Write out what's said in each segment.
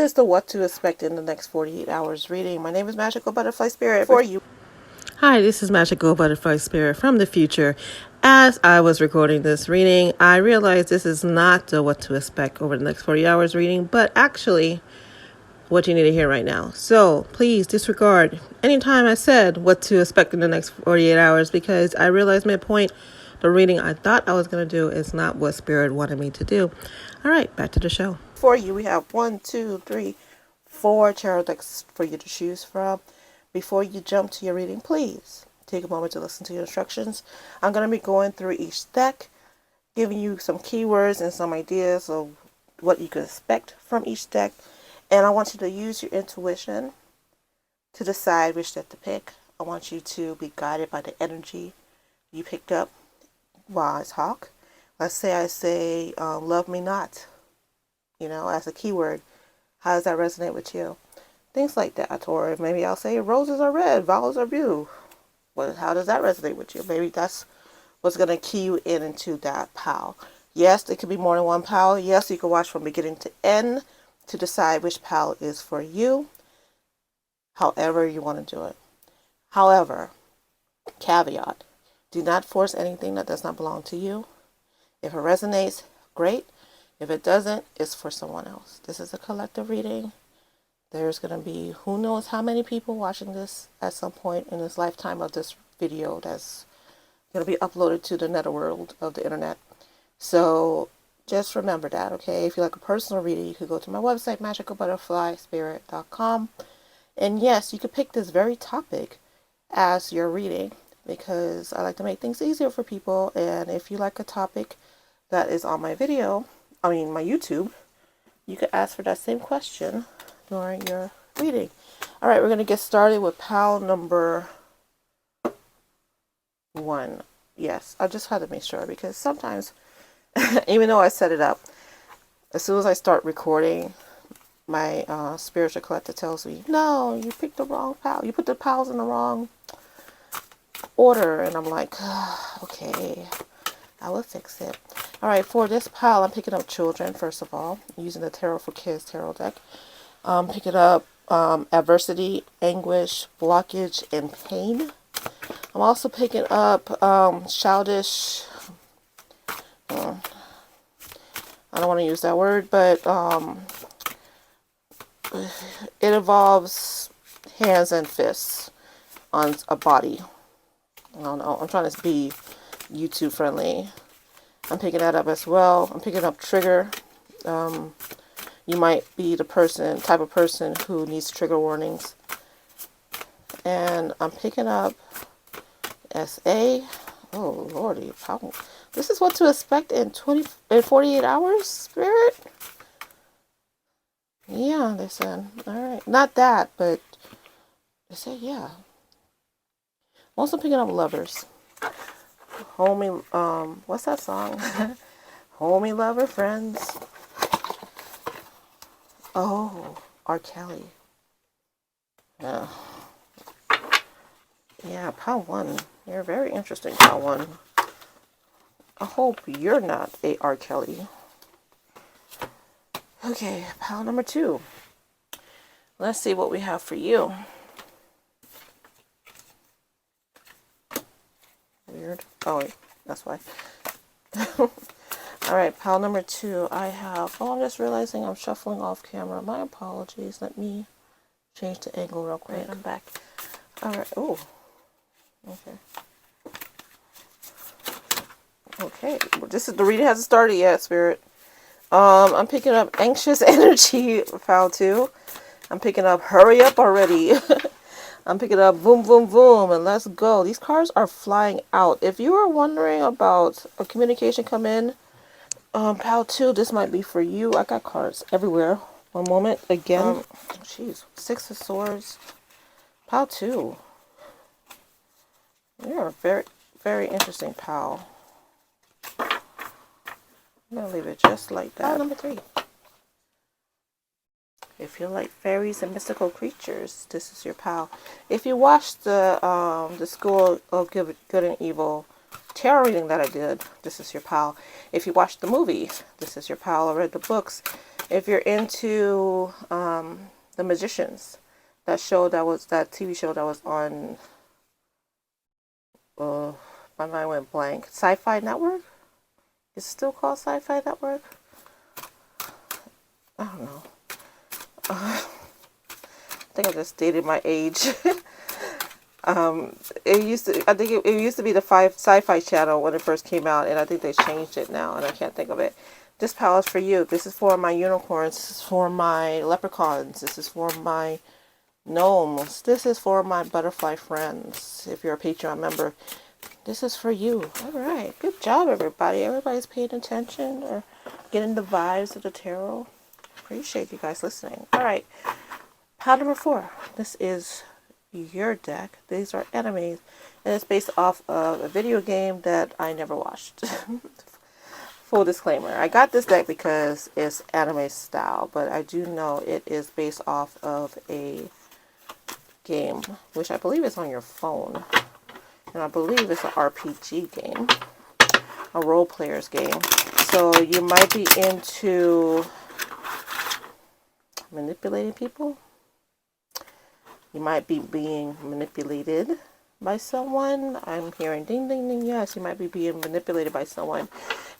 Here's the what to expect in the next 48 hours reading. My name is Magical Butterfly Spirit for you. Hi, this is Magical Butterfly Spirit from the future. As I was recording this reading, I realized this is not the what to expect over the next 40 hours reading, but actually what you need to hear right now. So please disregard anytime I said what to expect in the next 48 hours because I realized midpoint the reading I thought I was going to do is not what Spirit wanted me to do. All right, back to the show. For you, we have 1, 2, 3, 4 tarot decks for you to choose from. Before you jump to your reading, please take a moment to listen to your instructions. I'm going to be going through each deck, giving you some keywords and some ideas of what you can expect from each deck. And I want you to use your intuition to decide which deck to pick. I want you to be guided by the energy you picked up while I talk. Let's say I say, love me not, as a keyword. How does that resonate with you? Things like that. Or maybe I'll say roses are red, violets are blue. How does that resonate with you? Maybe that's what's going to key you into that pile. Yes, it could be more than one pile. Yes, you can watch from beginning to end to decide which pile is for you. However you want to do it. However, caveat, do not force anything that does not belong to you. If it resonates, great. If it doesn't, it's for someone else. This is a collective reading. There's going to be who knows how many people watching this at some point in this lifetime of this video that's going to be uploaded to the netherworld of the internet. So just remember that, okay? If you like a personal reading, you could go to my website, magicalbutterflyspirit.com. And yes, you could pick this very topic as your reading because I like to make things easier for people. And if you like a topic that is on my my YouTube, you could ask for that same question during your reading. All right, we're going to get started with pile number 1. Yes, I just had to make sure because sometimes, even though I set it up, as soon as I start recording, my spiritual collector tells me, no, you picked the wrong pile. You put the piles in the wrong order. And I'm like, okay, I will fix it. All right, for this pile, I'm picking up children, first of all, using the Tarot for Kids tarot deck. Picking up adversity, anguish, blockage, and pain. I'm also picking up childish, I don't want to use that word, but it involves hands and fists on a body. I don't know. I'm trying to be YouTube friendly. I'm picking that up as well. I'm picking up trigger. You might be the type of person who needs trigger warnings. And I'm picking up SA. Oh, Lordy. This is what to expect in 48 hours, Spirit? Yeah, they said. All right. Not that, but they said, yeah. I'm also picking up lovers. Homie, what's that song? Homie, lover, friends. Oh, R. Kelly. Yeah. Yeah, pile 1. You're very interesting, pile 1. I hope you're not a R. Kelly. Okay, pile number 2. Let's see what we have for you. Weird. Oh, wait, that's why. All right, pile number 2. I have, I'm just realizing I'm shuffling off camera. My apologies. Let me change the angle real quick. Right, I'm back. All right. Oh, okay. Okay, well, the reading hasn't started yet, Spirit. I'm picking up anxious energy, pile 2. I'm picking up hurry up already. I'm picking up boom, boom, boom, and let's go. These cards are flying out. If you are wondering about a communication come in, pile 2, this might be for you. I got cards everywhere. One moment. Again. Jeez. 6 of Swords. Pile 2. You're a very, very interesting pile. I'm going to leave it just like that. Pile number 3. If you like fairies and mystical creatures, this is your pal. If you watched the School of Good and Evil tarot reading that I did, this is your pal. If you watched the movie, this is your pal. I read the books. If you're into The Magicians, that TV show that was on, my mind went blank. Sci-Fi Network? Is it still called Sci-Fi Network? I don't know. I think I just dated my age. It used to be the Sci-Fi Channel when it first came out, and I think they changed it now, and I can't think of it. This pal is for you. This is for my unicorns. This is for my leprechauns. This is for my gnomes. This is for my butterfly friends. If you're a Patreon member, this is for you. All right. Good job, everybody. Everybody's paying attention or getting the vibes of the tarot. Appreciate you guys listening. All right. Pile number 4. This is your deck. These are enemies. And it's based off of a video game that I never watched. Full disclaimer. I got this deck because it's anime style, but I do know it is based off of a game, which I believe is on your phone. And I believe it's an RPG game. A role player's game. So you might be into manipulating people. You might be being manipulated by someone. I'm hearing ding, ding, ding. Yes, you might be being manipulated by someone.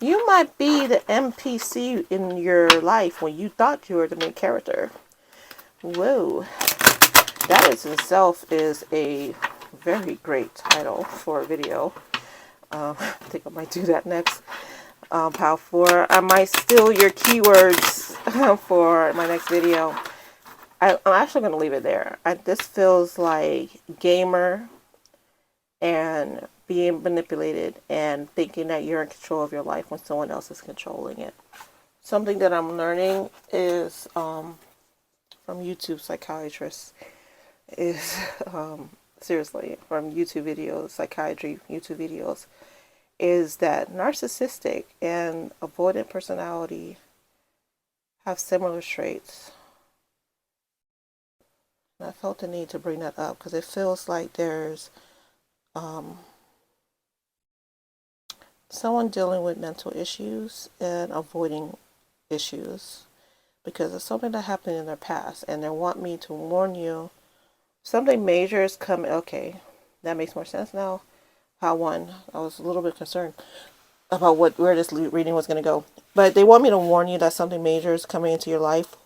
You might be the NPC in your life when you thought you were the main character. Whoa. That in itself is a very great title for a video. I think I might do that next. Pal 4. I might steal your keywords for my next video. I'm actually going to leave it there. This feels like gamer and being manipulated and thinking that you're in control of your life when someone else is controlling it. Something that I'm learning is from YouTube psychiatrists is seriously from YouTube videos, psychiatry YouTube videos, is that narcissistic and avoidant personality have similar traits. And I felt the need to bring that up because it feels like there's someone dealing with mental issues and avoiding issues because of something that happened in their past, and they want me to warn you. Something major is coming. Okay, that makes more sense now. I was a little bit concerned about where this reading was going to go, but they want me to warn you that something major is coming into your life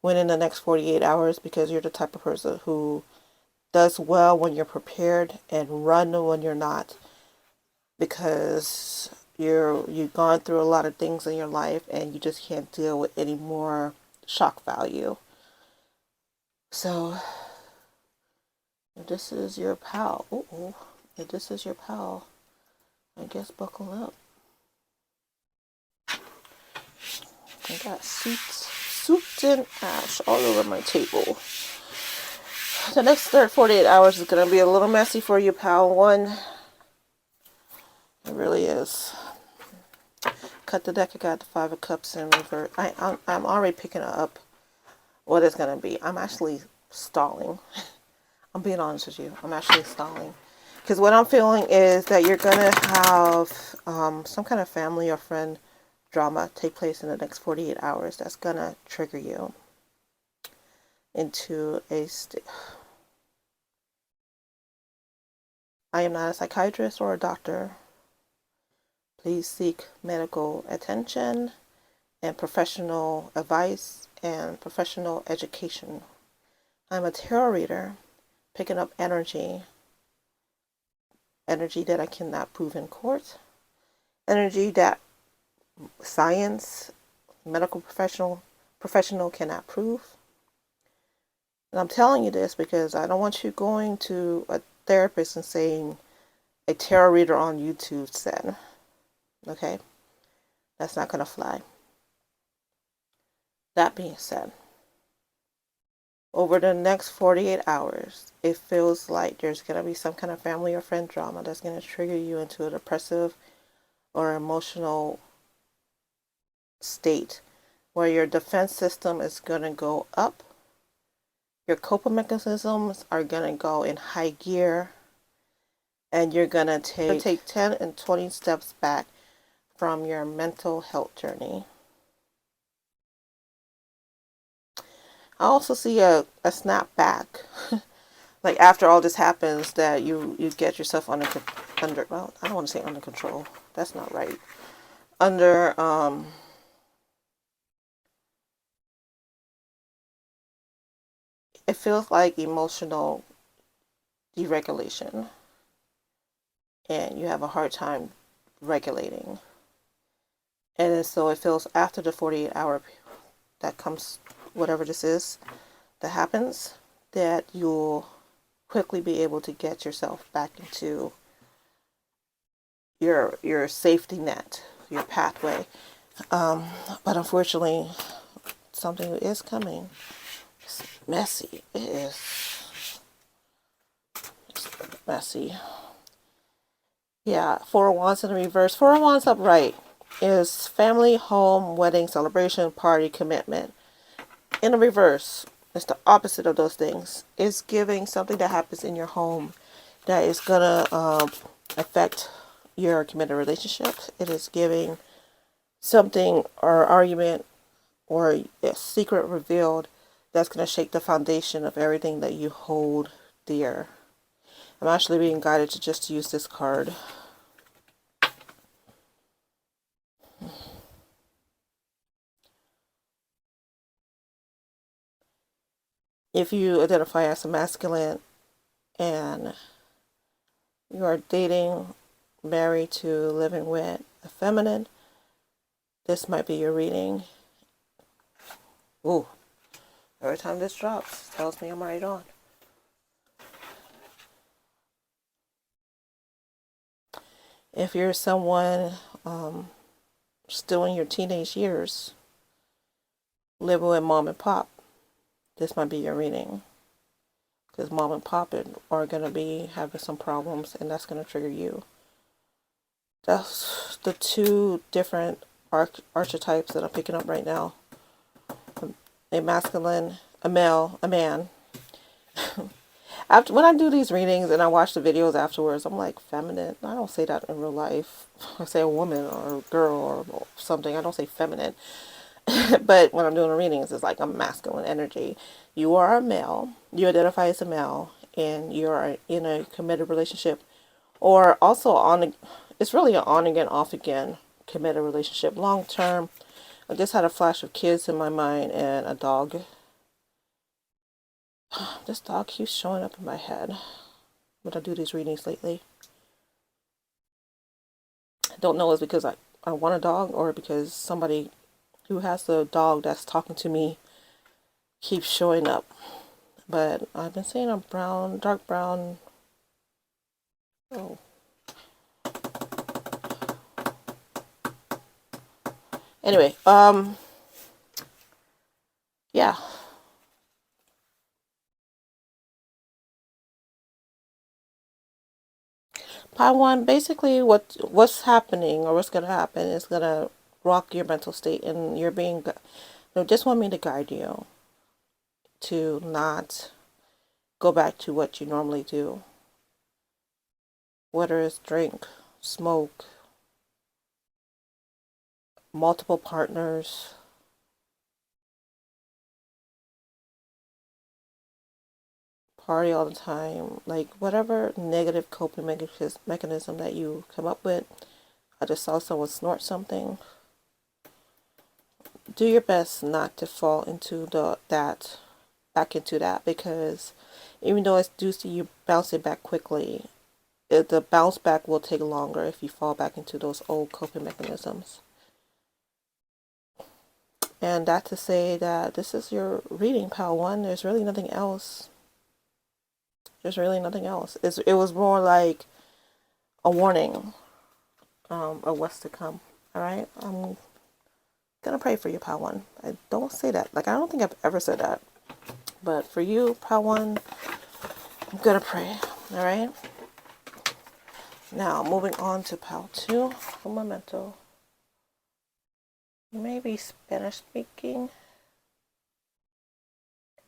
within the next 48 hours because you're the type of person who does well when you're prepared and run when you're not, because you've gone through a lot of things in your life and you just can't deal with any more shock value. So if this is your pal, if this is your pal, I guess buckle up. I got soot and ash all over my table. The next 48 hours is going to be a little messy for you, pal 1. It really is. Cut the deck. I got the 5 of Cups in reverse. I'm already picking up what it's going to be. I'm actually stalling. I'm being honest with you. I'm actually stalling. Because what I'm feeling is that you're going to have some kind of family or friend drama take place in the next 48 hours that's going to trigger you into a state. I am not a psychiatrist or a doctor. Please seek medical attention and professional advice and professional education. I'm a tarot reader, picking up energy that I cannot prove in court, energy that science, medical professional cannot prove. And I'm telling you this because I don't want you going to a therapist and saying a tarot reader on YouTube said. Okay? That's not going to fly. That being said, over the next 48 hours, it feels like there's going to be some kind of family or friend drama that's going to trigger you into a depressive or emotional state where your defense system is going to go up. Your coping mechanisms are going to go in high gear, and you're going to take 10 and 20 steps back from your mental health journey. I also see a snap back. Like after all this happens, that you get yourself under, well, I don't want to say under control. That's not right. Under it feels like emotional deregulation, and you have a hard time regulating. And so it feels after the 48-hour that comes, whatever this is that happens, that you'll quickly be able to get yourself back into your safety net, your pathway. But unfortunately, something is coming. It's messy. It's messy. Yeah, Four of Wands in the reverse. Four of Wands upright is family, home, wedding, celebration, party, commitment. In the reverse, it's the opposite of those things. It's giving something that happens in your home that is gonna affect your committed relationship. It is giving something or argument or a secret revealed that's gonna shake the foundation of everything that you hold dear. I'm actually being guided to just use this card. If you identify as a masculine and you are dating, married to, living with a feminine, this might be your reading. Ooh, every time this drops, tells me I'm right on. If you're someone still in your teenage years, living with mom and pop, this might be your reading. Because mom and pop are going to be having some problems, and that's going to trigger you. That's the two different archetypes that I'm picking up right now. A masculine, a male, a man. After when I do these readings and I watch the videos afterwards, I'm like, feminine. I don't say that in real life. I say a woman or a girl or something. I don't say feminine. But when I'm doing the readings, it's like a masculine energy. You are a male. You identify as a male, and you're in a committed relationship, or also on. It's really an on again, off again committed relationship, long term. I just had a flash of kids in my mind and a dog. This dog keeps showing up in my head when I do these readings lately. I don't know if it's because I want a dog or because somebody who has the dog that's talking to me keeps showing up. But I've been seeing a brown, dark brown. Oh. Anyway, yeah. Part one, basically what's happening or what's gonna happen is gonna rock your mental state, and you're being, they just want me to guide you to not go back to what you normally do, whether it's drink, smoke, multiple partners, party all the time, like whatever negative coping mechanism that you come up with. I just saw someone snort something. Do your best not to fall into back into that, because even though I do see you bouncing back quickly, the bounce back will take longer if you fall back into those old coping mechanisms. And that to say that this is your reading, pal one. There's really nothing else. There's really nothing else. It was more like a warning of what's to come. All right? I'm gonna pray for you, pal one. I don't say that. Like, I don't think I've ever said that. But for you, pal one, I'm gonna pray. All right? Now, moving on to pal two, un momento. You may be Spanish speaking,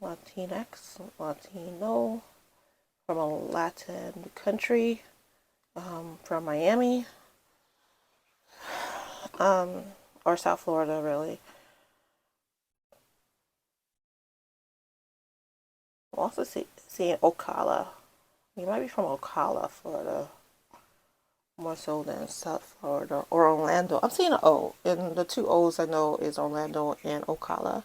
Latinx, Latino, from a Latin country, from Miami, or South Florida, really. I'm also seeing Ocala. You might be from Ocala, Florida, more so than South Florida or Orlando. I'm seeing an O, and the two O's I know is Orlando and Ocala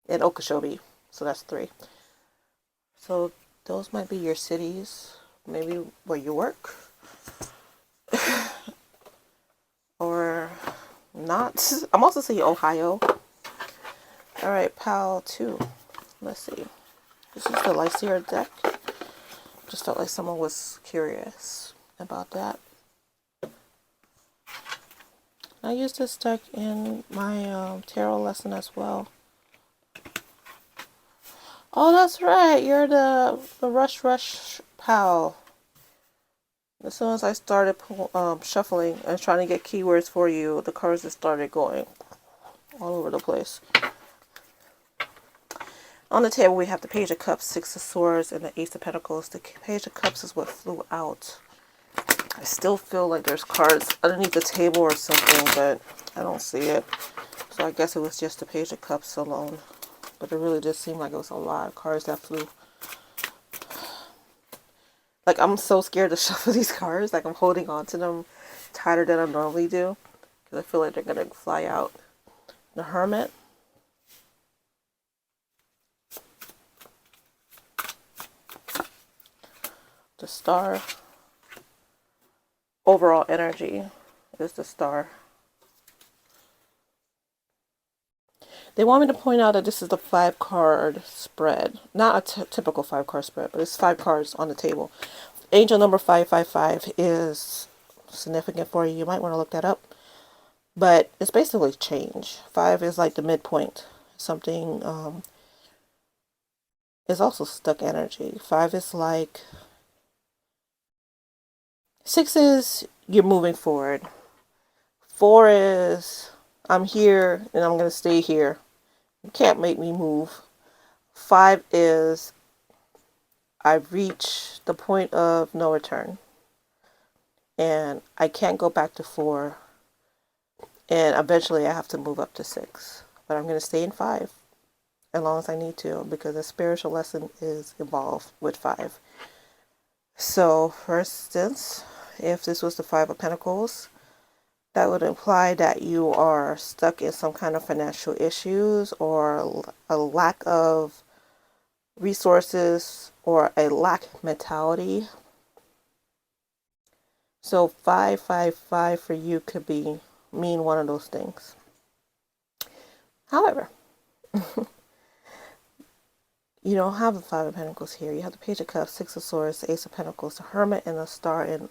and Okeechobee. So that's three. So those might be your cities, maybe where you work, or not. I'm also seeing Ohio. All right, PAL 2. Let's see. This is the Lysair deck. Just felt like someone was curious about that. I used this deck in my tarot lesson as well. Oh, that's right. You're the Rush pal. As soon as I started shuffling and trying to get keywords for you, the cards just started going all over the place. On the table, we have the Page of Cups, Six of Swords, and the Ace of Pentacles. The Page of Cups is what flew out. I still feel like there's cards underneath the table or something, but I don't see it. So I guess it was just the Page of Cups alone. But it really did seem like it was a lot of cards that flew. Like, I'm so scared to shuffle these cards. Like, I'm holding on to them tighter than I normally do, because I feel like they're going to fly out. The Hermit. The Star. Overall energy is the Star. They want me to point out that this is the 5-card spread. Not a typical 5-card spread, but it's 5 cards on the table. Angel number 555 is significant for you. You might want to look that up. But it's basically change. 5 is like the midpoint. Something is also stuck energy. 5 is like... 6 is you're moving forward. 4 is I'm here and I'm going to stay here. You can't make me move. 5 is I've reached the point of no return. And I can't go back to 4. And eventually I have to move up to 6. But I'm going to stay in 5 as long as I need to, because the spiritual lesson is involved with 5. So, for instance, if this was the 5 of Pentacles, that would imply that you are stuck in some kind of financial issues or a lack of resources or a lack mentality. So 555 for you could mean one of those things. However, you don't have the 5 of Pentacles here. You have the Page of Cups, 6 of Swords, the Ace of Pentacles, the Hermit, and the Star in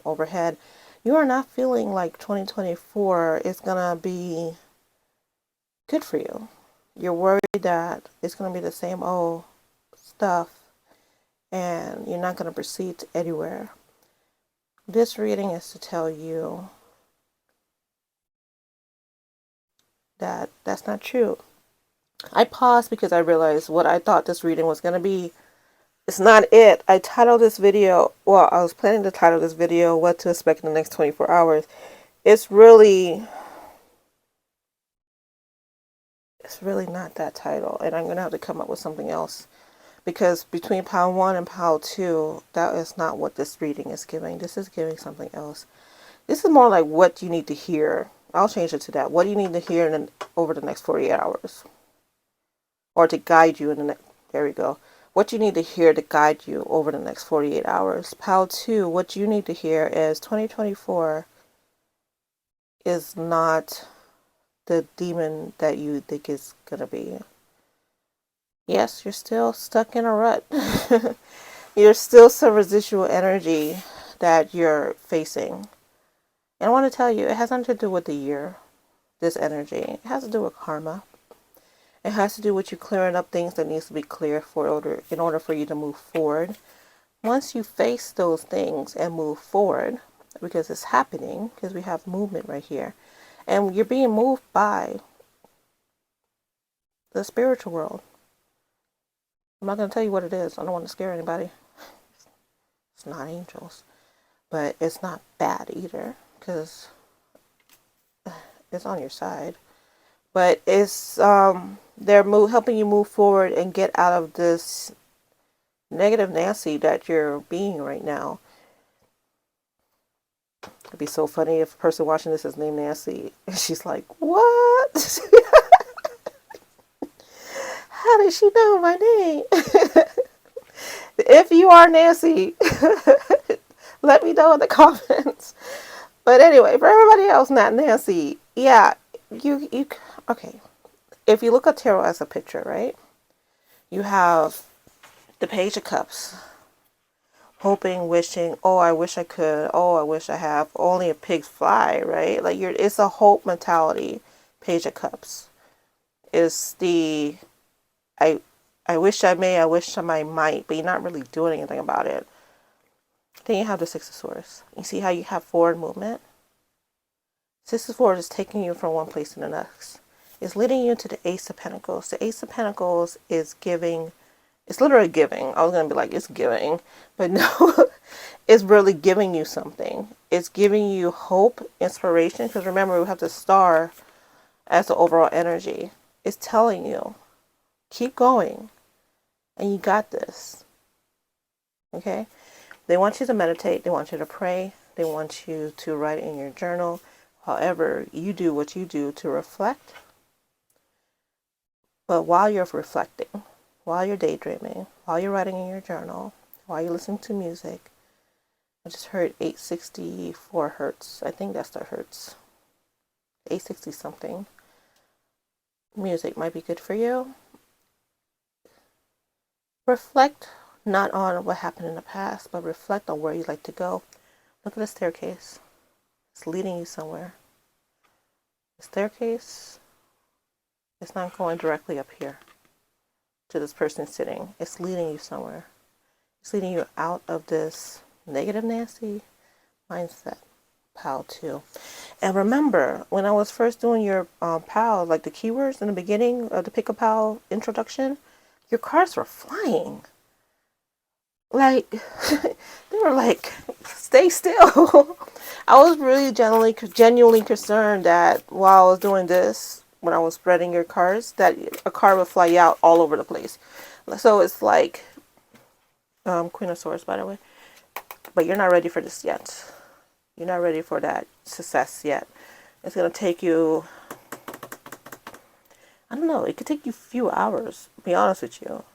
overhead. You are not feeling like 2024 is going to be good for you. You're worried that it's going to be the same old stuff and you're not going to proceed anywhere. This reading is to tell you that that's not true. I paused because I realized what I thought this reading was going to be. It's not it. I titled this video, well, I was planning to title this video, What to Expect in the Next 24 Hours. It's really not that title. And I'm going to have to come up with something else. Because between pile 1 and pile 2, that is not what this reading is giving. This is giving something else. This is more like what you need to hear. I'll change it to that. What do you need to hear over the next 48 hours? Or to guide you in the next... There we go. What you need to hear to guide you over the next 48 hours. Pile 2, what you need to hear is 2024 is not the demon that you think it's going to be. Yes, you're still stuck in a rut. There's still some residual energy that you're facing. And I want to tell you, it has nothing to do with the year, this energy. It has to do with karma. It has to do with you clearing up things that needs to be clear in order for you to move forward. Once you face those things and move forward, because it's happening, because we have movement right here, and you're being moved by the spiritual world. I'm not going to tell you what it is. I don't want to scare anybody. It's not angels. But it's not bad either, because it's on your side. But it's They're helping you move forward and get out of this negative Nancy that you're being right now. It'd be so funny if a person watching this is named Nancy and she's like, what? How did she know my name? If you are Nancy, let me know in the comments. But anyway, for everybody else not Nancy, yeah, you okay. If you look at tarot as a picture, right? You have the Page of Cups. Hoping, wishing, oh, I wish I could, oh, I wish I have, only a pigs fly, right? Like it's a hope mentality. Page of Cups is the I wish I may, I wish I might, but you're not really doing anything about it. Then you have the Six of Swords. You see how you have forward movement? Six of Swords is taking you from one place to the next. It's leading you to the Ace of Pentacles. The Ace of Pentacles is giving. It's literally giving. I was going to be like, it's giving. But no, it's really giving you something. It's giving you hope, inspiration. Because remember, we have the star as the overall energy. It's telling you, keep going. And you got this. Okay? They want you to meditate. They want you to pray. They want you to write in your journal. However, you do what you do to reflect. But while you're reflecting, while you're daydreaming, while you're writing in your journal, while you're listening to music, I just heard 864 hertz. I think that's the hertz. 860 something. Music might be good for you. Reflect not on what happened in the past, but reflect on where you'd like to go. Look at the staircase. It's leading you somewhere. The staircase, it's not going directly up here to this person sitting. It's leading you somewhere. It's leading you out of this negative Nancy mindset. Pile 2. And remember, when I was first doing your pile, like the keywords in the beginning of the Pick a Pal introduction, your cards were flying. Like, they were like, stay still. I was really genuinely concerned that while I was doing this, when I was spreading your cards, that a card would fly out all over the place. So it's like, Queen of Swords, by the way. But you're not ready for this yet. You're not ready for that success yet. It's going to take you, I don't know, it could take you a few hours, to be honest with you.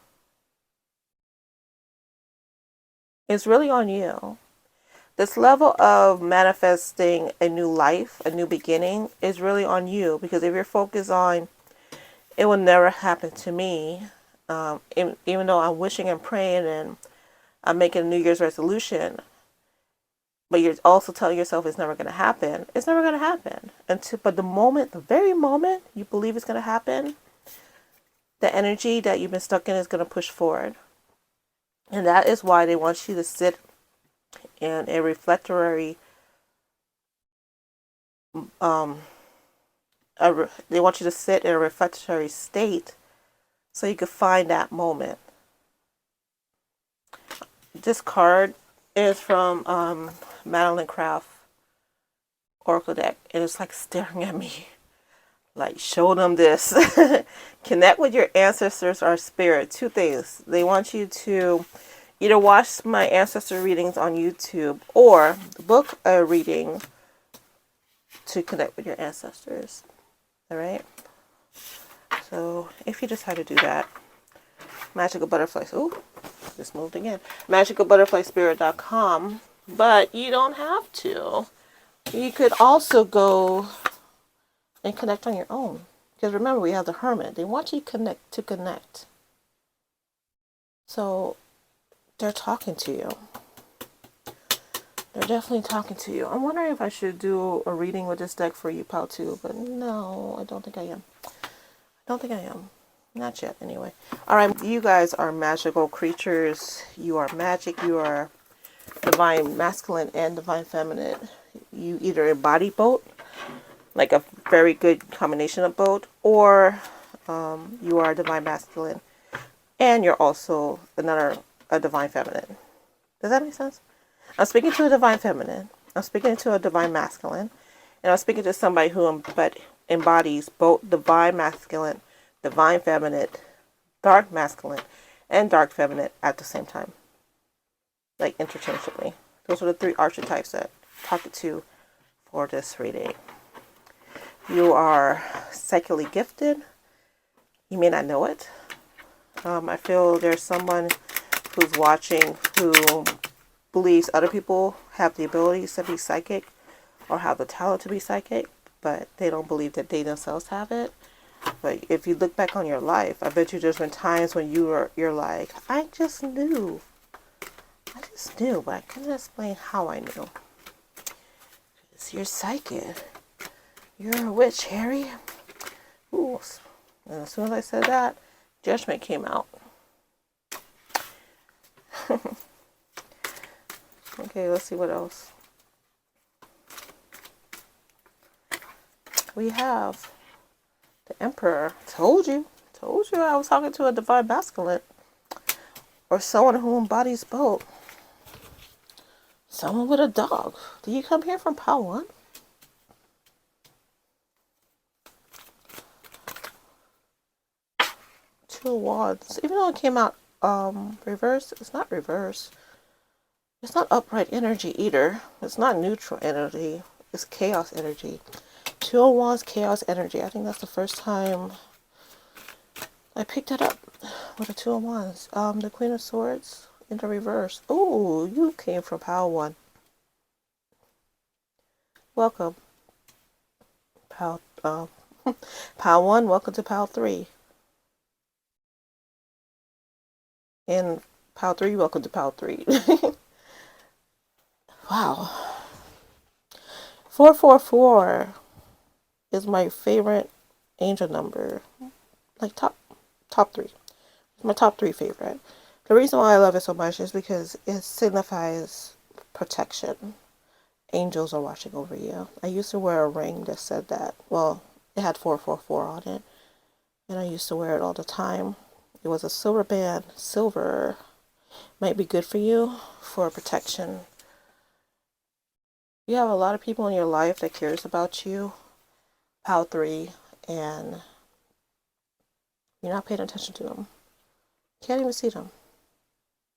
It's really on you. This level of manifesting a new life, a new beginning, is really on you. Because if you're focused on, it will never happen to me, even though I'm wishing and praying and I'm making a New Year's resolution, but you're also telling yourself it's never going to happen. It's never going to happen. But the very moment you believe it's going to happen, the energy that you've been stuck in is going to push forward. And that is why they want you to sit in a reflectory, they want you to sit in a reflectory state so you can find that moment. This card is from Madeline Craft Oracle deck, and it's like staring at me, like, show them this. Connect with your ancestors or spirit. Two things. They want you to either watch my ancestor readings on YouTube or book a reading to connect with your ancestors. All right. So if you decide to do that, Magical Butterflies. Ooh, just moved again. MagicalButterflySpirit.com. But you don't have to. You could also go and connect on your own. Because remember, we have the Hermit. They want you to connect. So they're talking to you. They're definitely talking to you. I'm wondering if I should do a reading with this deck for you, Pal, too. But no, I don't think I am. Not yet, anyway. Alright, you guys are magical creatures. You are magic. You are divine masculine and divine feminine. You either embody both, like a very good combination of both, or you are divine masculine and you're also a divine feminine. Does that make sense? I'm speaking to a divine feminine, I'm speaking to a divine masculine, and I'm speaking to somebody who embodies both divine masculine, divine feminine, dark masculine, and dark feminine at the same time. Like interchangeably. Those are the 3 archetypes that I'm talking to for this reading. You are psychically gifted. You may not know it. I feel there's someone who's watching who believes other people have the abilities to be psychic or have the talent to be psychic, but they don't believe that they themselves have it. But if you look back on your life, I bet you there's been times when you're like, I just knew, but I couldn't explain how I knew. Because you're psychic. You're a witch, Harry. Ooh. And as soon as I said that, judgment came out. Okay, let's see what else. We have the Emperor. Told you I was talking to a divine masculine. Or someone who embodies both. Someone with a dog. Did you come here from Pile 1? Two of Wands. Even though it came out reverse, it's not reverse. It's not upright energy either. It's not neutral energy. It's chaos energy. Two of Wands, chaos energy. I think that's the first time I picked it up with the Two of Wands. The Queen of Swords in the reverse. Oh, you came from Pile 1. Welcome. Pile 1, welcome to Pile 3. And Pile 3, welcome to Pile 3. Wow. 444 is my favorite angel number. Like top 3. It's my top 3 favorite. The reason why I love it so much is because it signifies protection. Angels are watching over you. I used to wear a ring that said that. Well, it had 444 on it. And I used to wear it all the time. It was a silver band. Silver might be good for you for protection. You have a lot of people in your life that cares about you. Pile 3. And you're not paying attention to them. Can't even see them.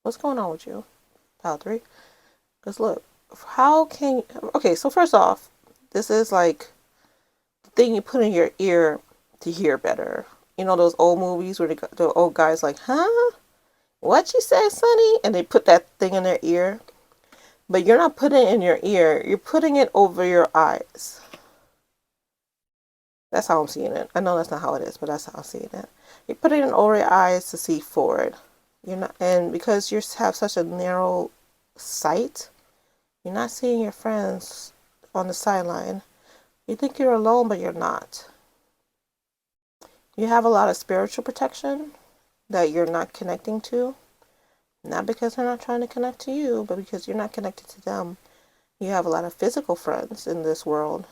What's going on with you? Pile 3. Because look. How can you... Okay, so first off, this is like the thing you put in your ear to hear better. You know those old movies where the old guy's like, huh? What you say, Sonny? And they put that thing in their ear. But you're not putting it in your ear. You're putting it over your eyes. That's how I'm seeing it. I know that's not how it is, but that's how I'm seeing it. You're putting it over your eyes to see forward. You're not, and because you have such a narrow sight, you're not seeing your friends on the sideline. You think you're alone, but you're not. You have a lot of spiritual protection that you're not connecting to. Not because they're not trying to connect to you, but because you're not connected to them. You have a lot of physical friends in this world,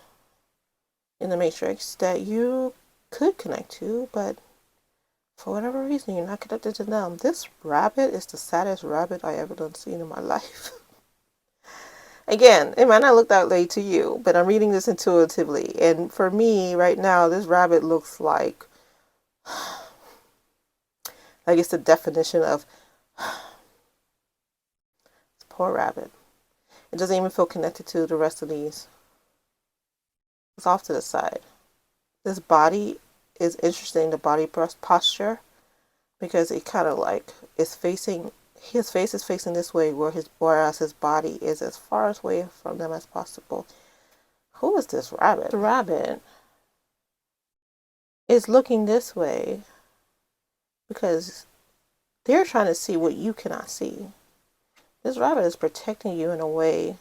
in the Matrix, that you could connect to, but for whatever reason, you're not connected to them. This rabbit is the saddest rabbit I ever done seen in my life. Again, it might not look that way to you, but I'm reading this intuitively. And for me, right now, this rabbit looks like it's the definition of this poor rabbit. It doesn't even feel connected to the rest of these. It's off to the side. This body is interesting, the body posture, because it kind of like is facing... His face is facing this way, whereas his body is as far away from them as possible. Who is this rabbit? The rabbit is looking this way because they're trying to see what you cannot see. This rabbit is protecting you in a way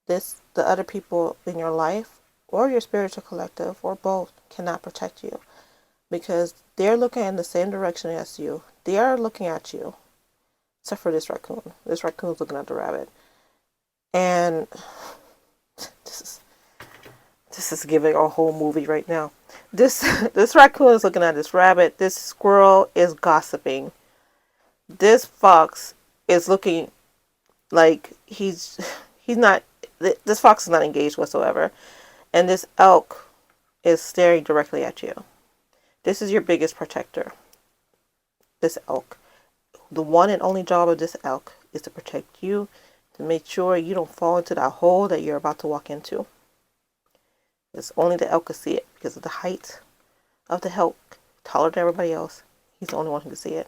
the other people in your life or your spiritual collective or both cannot protect you, because they're looking in the same direction as you. They are looking at you. Except for this raccoon. This raccoon's looking at the rabbit. And this is giving a whole movie right now. This raccoon is looking at this rabbit. This squirrel is gossiping. This fox is looking like he's not... This fox is not engaged whatsoever. And this elk is staring directly at you. This is your biggest protector, this elk. The one and only job of this elk is to protect you, to make sure you don't fall into that hole that you're about to walk into. It's only the elk can see it because of the height of the elk, taller than everybody else. He's the only one who can see it.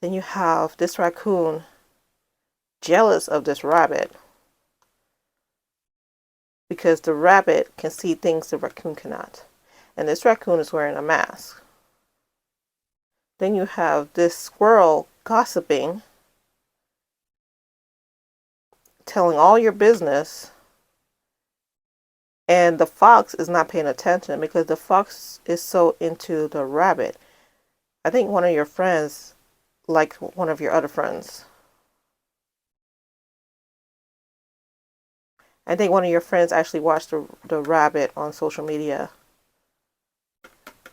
Then you have this raccoon jealous of this rabbit because the rabbit can see things the raccoon cannot. And this raccoon is wearing a mask. Then you have this squirrel gossiping, telling all your business, and the fox is not paying attention because the fox is so into the rabbit. I think one of your friends, like one of your other friends, I think one of your friends actually watched the rabbit on social media,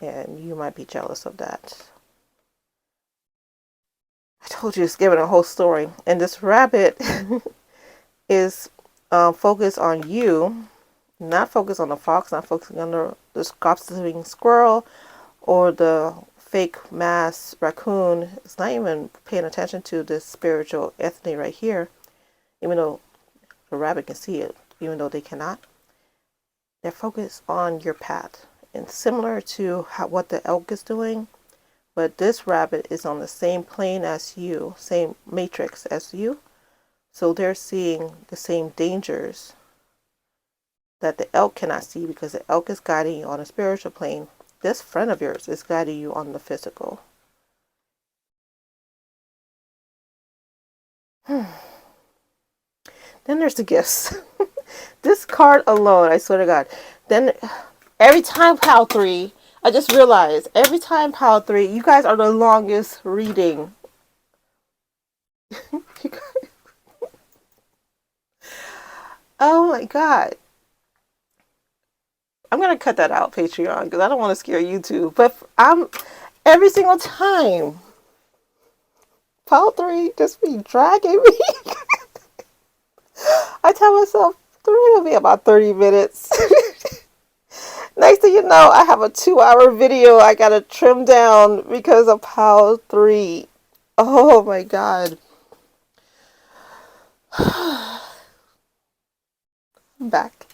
and you might be jealous of that. I told you it's giving a whole story. And this rabbit is focused on you, not focused on the fox, not focusing on the gossiping squirrel or the fake mass raccoon. It's not even paying attention to this spiritual entity right here, even though the rabbit can see it, even though they cannot. They're focused on your path. And similar to what the elk is doing, but this rabbit is on the same plane as you, same matrix as you. So they're seeing the same dangers that the elk cannot see because the elk is guiding you on a spiritual plane. This friend of yours is guiding you on the physical. Then there's the gifts. This card alone, I swear to God. Then every time Pal 3, I just realized every time Pal 3, you guys are the longest reading. You guys. Oh my God. I'm going to cut that out, Patreon, because I don't want to scare YouTube. But every single time, Pal 3 just be dragging me. I tell myself, 3 will be about 30 minutes. Next thing you know, I have a 2-hour video I gotta trim down because of Pal 3. Oh my God. I'm back.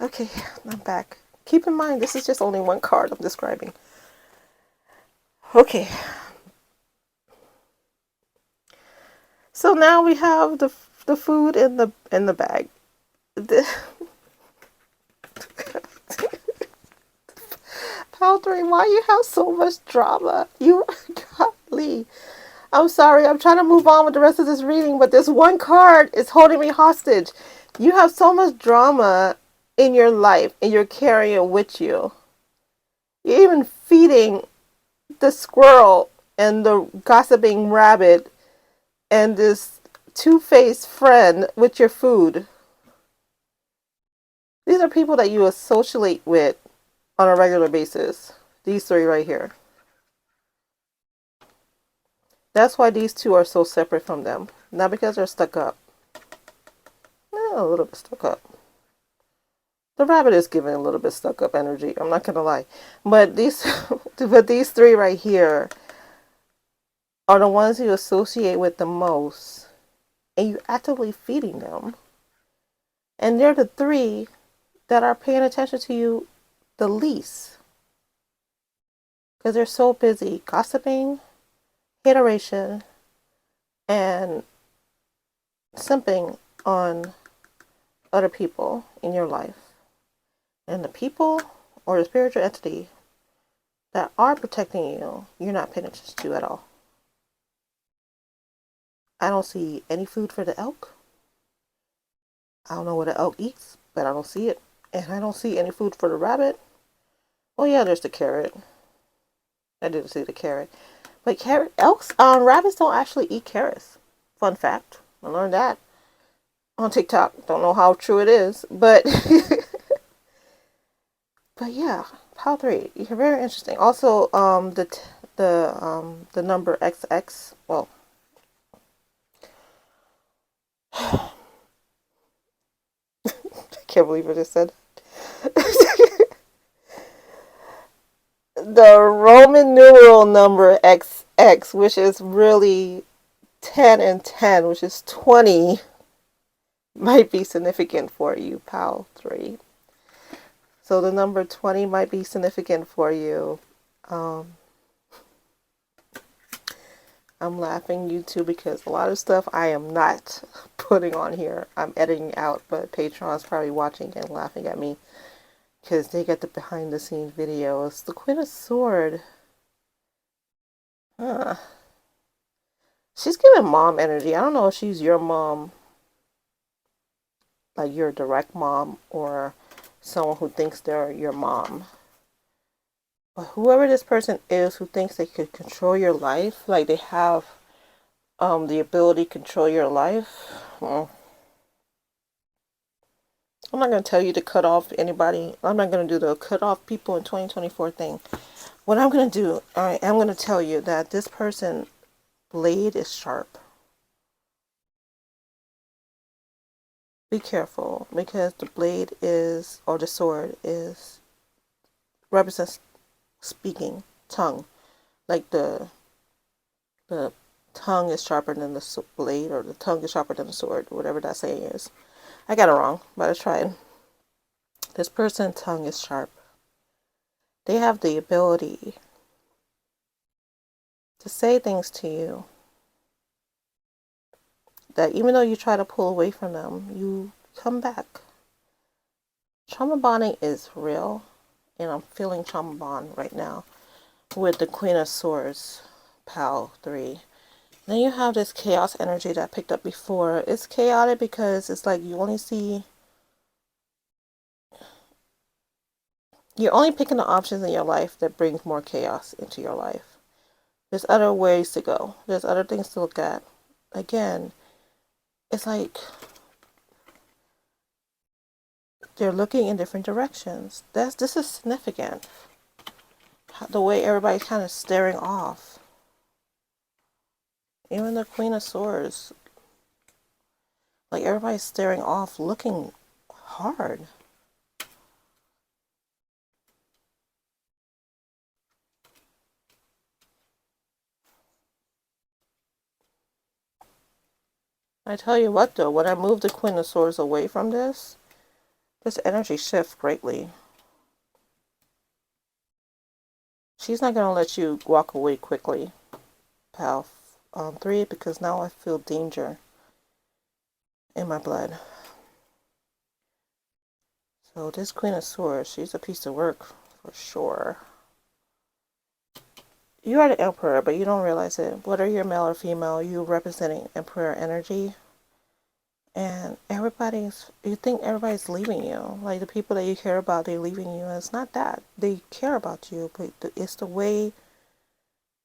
Okay, I'm back. Keep in mind, this is just only one card I'm describing. Okay. So now we have the food in the bag. Pal 3, why you have so much drama? You, golly. I'm sorry, I'm trying to move on with the rest of this reading, but this one card is holding me hostage. You have so much drama in your life, and you're carrying it with you. You're even feeding the squirrel and the gossiping rabbit and this two-faced friend with your food. These are people that you associate with on a regular basis. These 3 right here. That's why these 2 are so separate from them. Not because they're stuck up. A little bit stuck up. The rabbit is giving a little bit stuck up energy. I'm not gonna lie. But these 3 right here are the ones you associate with the most. And you're actively feeding them. And they're the 3 that are paying attention to you the least. Because they're so busy gossiping, hateration, and simping on other people in your life. And the people or the spiritual entity that are protecting you, you're not paying attention to at all. I don't see any food for the elk. I don't know what the elk eats, but I don't see it. And I don't see any food for the rabbit. Oh yeah, there's the carrot. I didn't see the carrot. But rabbits don't actually eat carrots. Fun fact. I learned that on TikTok. Don't know how true it is, but but yeah, Pal 3. You're very interesting. Also, the number XX. Well, I can't believe I just said. the Roman numeral number XX, which is really 10 and 10, which is 20, might be significant for you, pal 3. So the number 20 might be significant for you. I'm laughing you too because a lot of stuff I am not putting on here. I'm editing out, but Patreon's probably watching and laughing at me because they get the behind the scenes videos. The Queen of Swords. She's giving mom energy. I don't know if she's your mom, like your direct mom, or someone who thinks they're your mom. But whoever this person is who thinks they could control your life, like they have the ability to control your life, well, I'm not going to tell you to cut off anybody. I'm not going to do the cut off people in 2024 thing. What I'm going to do, I am going to tell you that this person blade is sharp. Be careful because the blade is, or the sword is, represents speaking, tongue. Like the tongue is sharper than the blade, or the tongue is sharper than the sword, whatever that saying is. I got it wrong, but I tried. This person's tongue is sharp. They have the ability to say things to you that even though you try to pull away from them, you come back. Trauma bonding is real, and I'm feeling trauma bond right now with the Queen of Swords, pal 3. Then you have this chaos energy that I picked up before. It's chaotic because it's like you're only picking the options in your life that brings more chaos into your life. There's other ways to go. There's other things to look at. Again, it's like they're looking in different directions. This is significant. The way everybody's kind of staring off. Even the Queen of Swords. Like everybody's staring off, looking hard. I tell you what though, when I move the Queen of Swords away from this energy shifts greatly. She's not going to let you walk away quickly, pal 3, because now I feel danger in my blood. So this Queen of Swords, she's a piece of work for sure. You are the Emperor, but you don't realize it. Whether you're male or female, you're representing Emperor energy. And you think everybody's leaving you. Like the people that you care about, they're leaving you. And it's not that. They care about you, but it's the way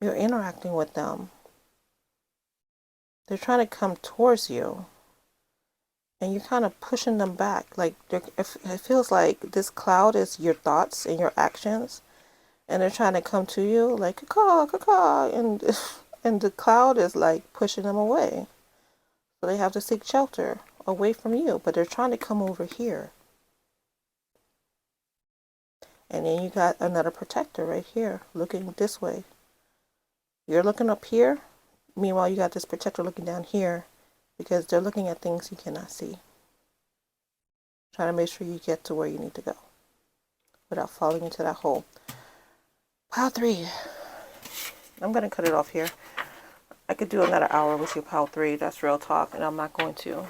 you're interacting with them. They're trying to come towards you. And you're kind of pushing them back. Like it feels like this cloud is your thoughts and your actions. And they're trying to come to you like, caw, and the cloud is like pushing them away. So they have to seek shelter away from you, but they're trying to come over here. And then you got another protector right here, looking this way. You're looking up here. Meanwhile, you got this protector looking down here because they're looking at things you cannot see. Trying to make sure you get to where you need to go without falling into that hole. Pile 3. I'm going to cut it off here. I could do another hour with you, pile 3. That's real talk, and I'm not going to.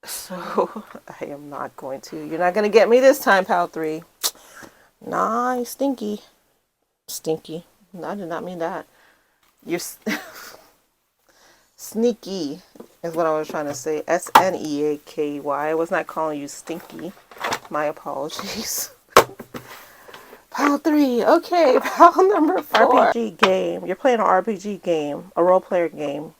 So, I am not going to. You're not going to get me this time, pile 3. Nah, you stinky. Stinky. No, I did not mean that. You're sneaky is what I was trying to say. Sneaky. I was not calling you stinky. My apologies. Pile 3. Okay, pile number 4. RPG game. You're playing an RPG game, a role player game.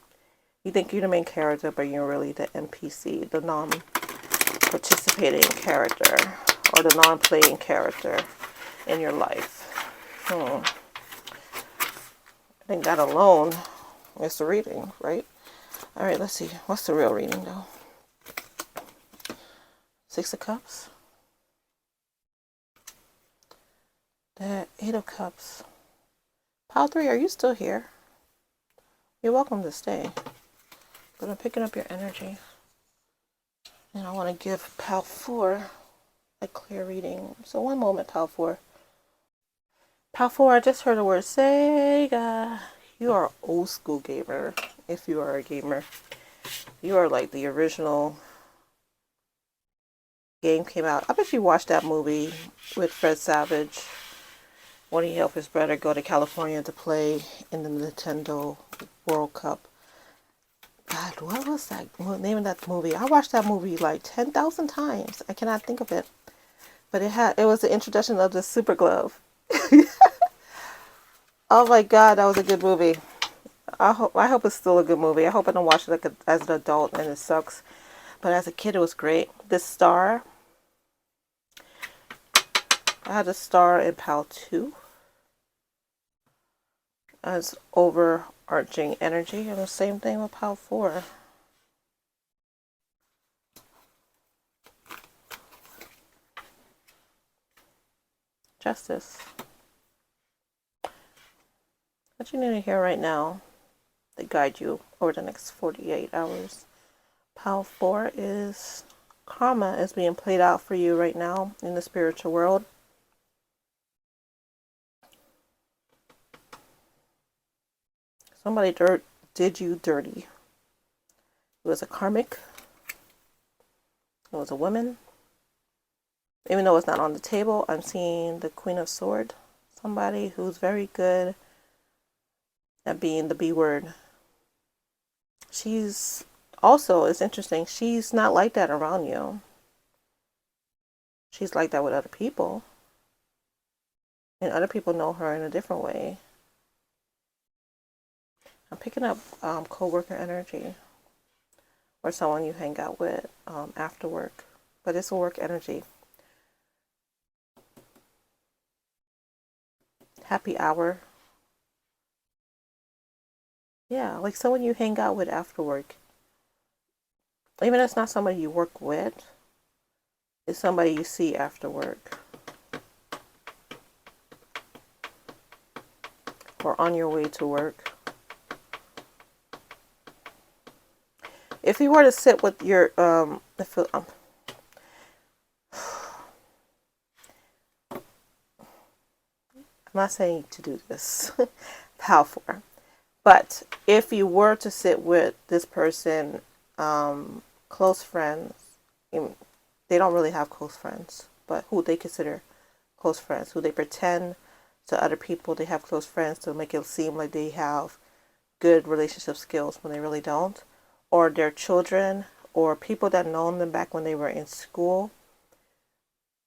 You think you're the main character, but you're really the NPC, the non-participating character, or the non-playing character in your life. I think that alone is the reading, right? All right, let's see. What's the real reading, though? 6 of Cups. The Eight of Cups. Pile 3, are you still here? You're welcome to stay. But I'm picking up your energy. And I want to give Pile 4 a clear reading. So one moment, Pile 4. Pile 4, I just heard the word Sega. You are an old school gamer, if you are a gamer. You are like the original game came out. I bet you watched that movie with Fred Savage when he helped his brother go to California to play in the Nintendo World Cup. God, what was that name of that movie? I watched that movie like 10,000 times. I cannot think of it. But it was the introduction of the super glove. Oh my God, that was a good movie. I hope it's still a good movie. I hope I don't watch it like as an adult and it sucks. But as a kid, it was great. This star. I had a star in Pile 2. As overarching energy. And the same thing with Pile 4. Justice. What you need to hear right now to guide you over the next 48 hours. Pile 4 is karma is being played out for you right now in the spiritual world. Somebody did you dirty. It was a karmic. It was a woman. Even though it's not on the table, I'm seeing the Queen of Swords. Somebody who's very good at being the B word. She's also, it's interesting, she's not like that around you. She's like that with other people. And other people know her in a different way. I'm picking up co-worker energy. Or someone you hang out with after work. But it's a work energy. Happy hour. Yeah, like someone you hang out with after work. Even if it's not somebody you work with, it's somebody you see after work. Or on your way to work. If you were to sit with your, I'm not saying to do this, Pile 4. But if you were to sit with this person, close friends, they don't really have close friends, but who they consider close friends, who they pretend to other people they have close friends to make it seem like they have good relationship skills when they really don't, or their children, or people that known them back when they were in school,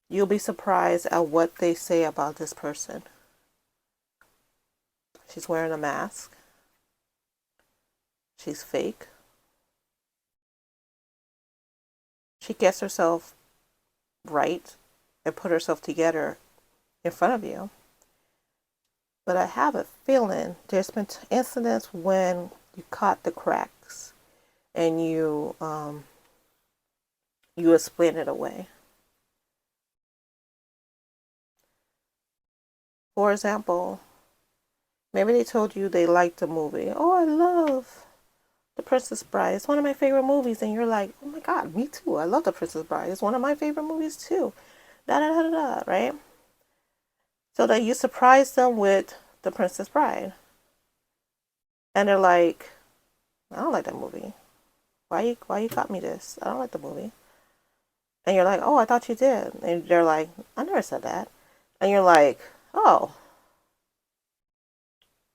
you'll be surprised at what they say about this person. She's wearing a mask. She's fake. She gets herself right and put herself together in front of you. But I have a feeling there's been incidents when you caught the cracks and you explain it away. For example, maybe they told you they liked the movie. Oh, I love The Princess Bride. It's one of my favorite movies. And you're like, oh my God, me too. I love The Princess Bride. It's one of my favorite movies too. Da da da da da, right? So that you surprise them with The Princess Bride. And they're like, I don't like that movie. Why you got me this? I don't like the movie. And you're like, oh, I thought you did. And they're like, I never said that. And you're like, oh.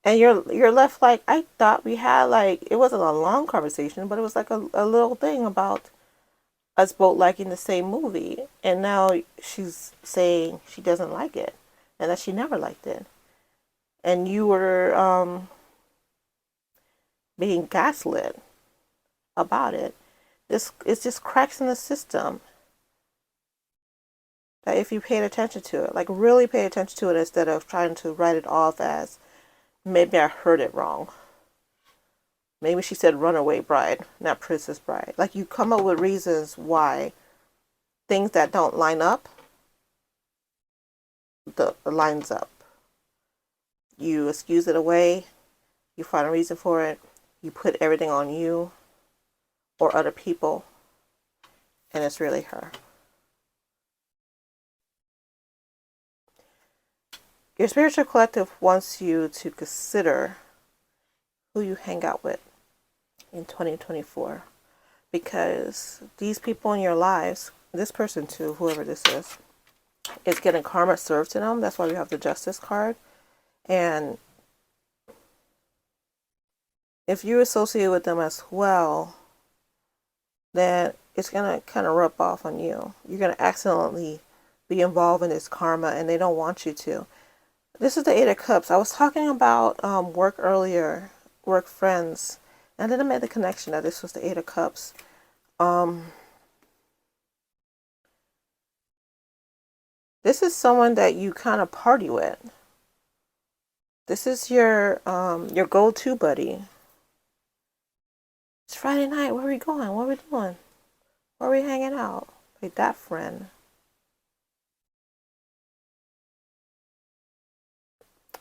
And you're left like, I thought we had like, it wasn't a long conversation, but it was like a little thing about us both liking the same movie. And now she's saying she doesn't like it and that she never liked it. And you were being gaslit about it. It's just cracks in the system that if you paid attention to it, like really pay attention to it instead of trying to write it off as maybe I heard it wrong. Maybe she said runaway bride, not princess bride. Like you come up with reasons why things that don't line up, lines up. You excuse it away, you find a reason for it, you put everything on you or other people, and it's really her. Your spiritual collective wants you to consider who you hang out with in 2024, because these people in your lives, this person too, whoever this is getting karma served to them. That's why we have the Justice card. And if you associate with them as well, then it's going to kind of rub off on you. You're going to accidentally be involved in this karma, and they don't want you to. This is the Eight of Cups. I was talking about work earlier, work friends, and then I made the connection that this was the Eight of Cups. This is someone that you kind of party with. This is your go-to buddy. It's Friday night. Where are we going? What are we doing? Where are we hanging out? Like that friend.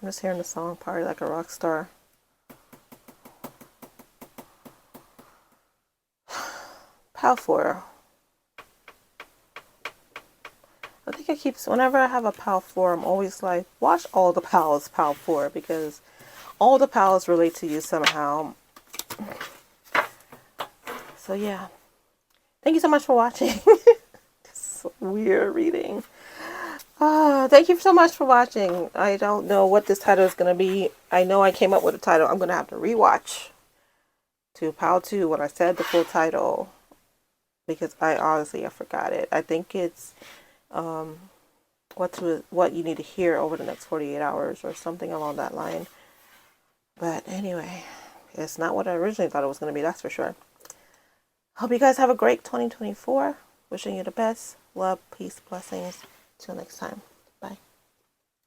I'm just hearing the song Party Like a Rock Star. Pal 4. I think it keeps, whenever I have a Pal 4, I'm always like, watch all the pals Pal 4, because all the pals relate to you somehow. So yeah. Thank you so much for watching. It's a weird reading. Thank you so much for watching. I don't know what this title is going to be. I know I came up with a title. I'm going to have to rewatch to Pal 2 when I said the full title, because I honestly forgot it. I think it's what you need to hear over the next 48 hours or something along that line. But anyway, it's not what I originally thought it was going to be, that's for sure. Hope you guys have a great 2024. Wishing you the best. Love, peace, blessings. Till next time. Bye.